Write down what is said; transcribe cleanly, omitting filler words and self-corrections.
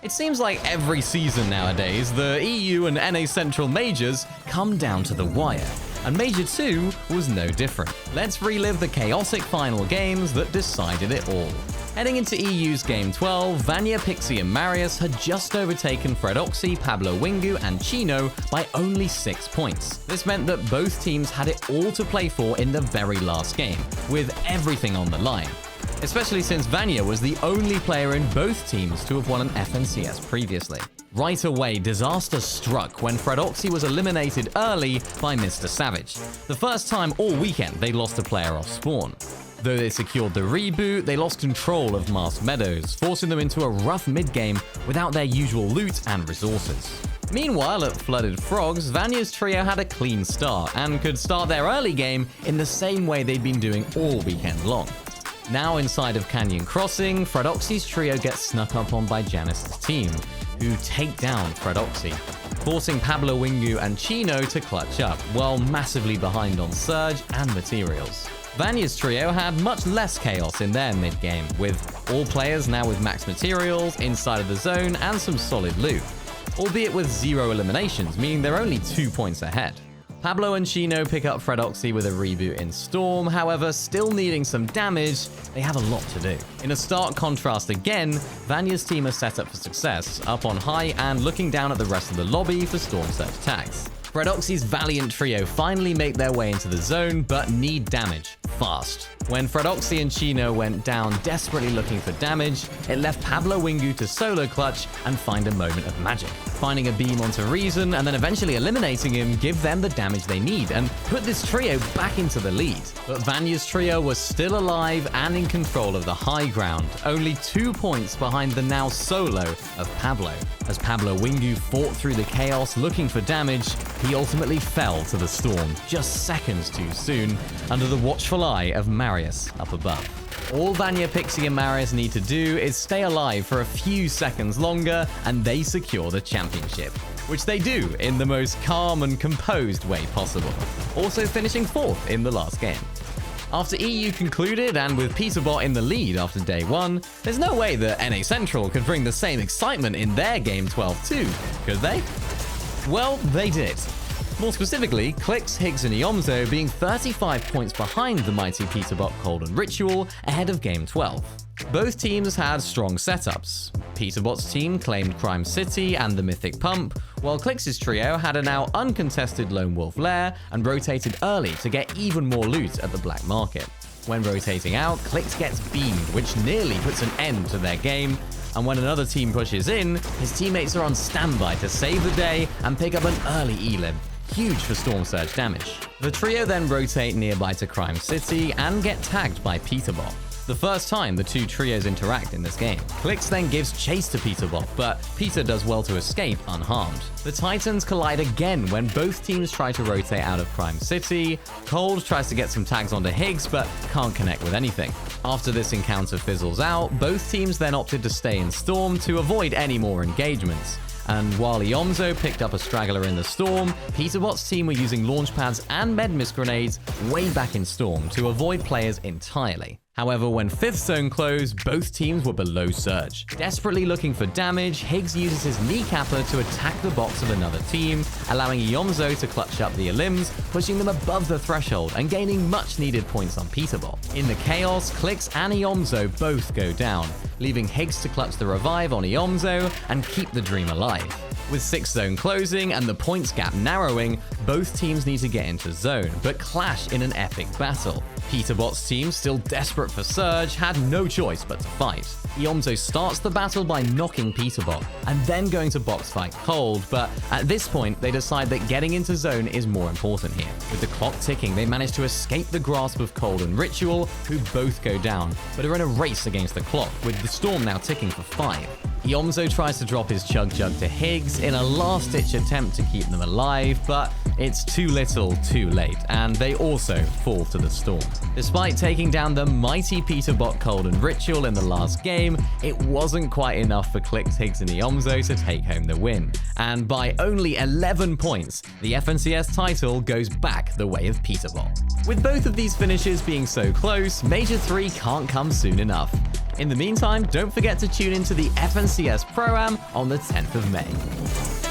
It seems like every season nowadays, the EU and NA Central Majors come down to the wire, and Major 2 was no different. Let's relive the chaotic final games that decided it all. Heading into EU's Game 12, Vanyak, Pixie and Marius had just overtaken Fredoxy, Pablo Wingu and Chino by only 6 points. This meant that both teams had it all to play for in the very last game, with everything on the line. Especially since Vanyak was the only player in both teams to have won an FNCS previously. Right away, disaster struck when Fredoxy was eliminated early by Mr. Savage. The first time all weekend they lost a player off spawn. Though they secured the reboot, they lost control of Masked Meadows, forcing them into a rough mid-game without their usual loot and resources. Meanwhile, at Flooded Frogs, Vanyak's trio had a clean start and could start their early game in the same way they'd been doing all weekend long. Now inside of Canyon Crossing, Fredoxy's trio gets snuck up on by Janice's team, who take down Fredoxy, forcing Pablo Wingu and Chino to clutch up, while massively behind on Surge and materials. Vanyak's trio had much less chaos in their mid-game, with all players now with max materials, inside of the zone, and some solid loot, albeit with 0 eliminations, meaning they're only 2 points ahead. Pablo and Chino pick up Fredoxy with a reboot in Storm, however, still needing some damage, they have a lot to do. In a stark contrast again, Vanyak's team are set up for success, up on high and looking down at the rest of the lobby for Storm Surge tags. Fredoxy's valiant trio finally make their way into the zone, but need damage, fast. When Fredoxy and Chino went down desperately looking for damage, it left Pablo Wingu to solo clutch and find a moment of magic. Finding a beam onto Reason and then eventually eliminating him give them the damage they need and put this trio back into the lead. But Vanyak's trio was still alive and in control of the high ground, only 2 points behind the now solo of Pablo. As Pablo Wingu fought through the chaos looking for damage, he ultimately fell to the storm just seconds too soon under the watchful eye of Marius up above. All Vanyak, Pixie and Marius need to do is stay alive for a few seconds longer and they secure the championship, which they do in the most calm and composed way possible, also finishing 4th in the last game. After EU concluded and with Peterbot in the lead after day 1, there's no way that NA Central could bring the same excitement in their Game 12 too, could they? Well, they did. More specifically, Clix, Higgs and Iomzo being 35 points behind the mighty Peterbot, Cold and Ritual ahead of Game 12. Both teams had strong setups. Peterbot's team claimed Crime City and the Mythic Pump, while Clix's trio had a now uncontested Lone Wolf Lair and rotated early to get even more loot at the black market. When rotating out, Clix gets beamed, which nearly puts an end to their game, and when another team pushes in, his teammates are on standby to save the day and pick up an early elim. Huge for Storm Surge damage. The trio then rotate nearby to Crime City and get tagged by Peterbot. The first time the two trios interact in this game. Clix then gives chase to Peterbot, but Peter does well to escape unharmed. The Titans collide again when both teams try to rotate out of Crime City. Cold tries to get some tags onto Higgs, but can't connect with anything. After this encounter fizzles out, both teams then opted to stay in Storm to avoid any more engagements. And while Iomzo picked up a straggler in the Storm, Peterbot's team were using launch pads and med mist grenades way back in Storm to avoid players entirely. However, when 5th zone closed, both teams were below Surge. Desperately looking for damage, Higgs uses his kneecapper to attack the box of another team, allowing Iomzo to clutch up the elims, pushing them above the threshold and gaining much needed points on Peterbot. In the chaos, Clix and Iomzo both go down, leaving Higgs to clutch the revive on Iomzo and keep the dream alive. With 6th zone closing and the points gap narrowing, both teams need to get into zone, but clash in an epic battle. Peterbot's team, still desperate for Surge, had no choice but to fight. Iomzo starts the battle by knocking Peterbot, and then going to box fight Cold, but at this point they decide that getting into zone is more important here. With the clock ticking, they manage to escape the grasp of Cold and Ritual, who both go down, but are in a race against the clock, with the Storm now ticking for 5. Iomzo tries to drop his Chug Jug to Higgs in a last-ditch attempt to keep them alive, but it's too little, too late, and they also fall to the Storm. Despite taking down the mighty Peterbot, Cold and Ritual in the last game, it wasn't quite enough for Clix, Higgs and Iomzo to take home the win, and by only 11 points, the FNCS title goes back the way of Peterbot. With both of these finishes being so close, Major 3 can't come soon enough. In the meantime, don't forget to tune into the FNCS Pro-Am on the 10th of May.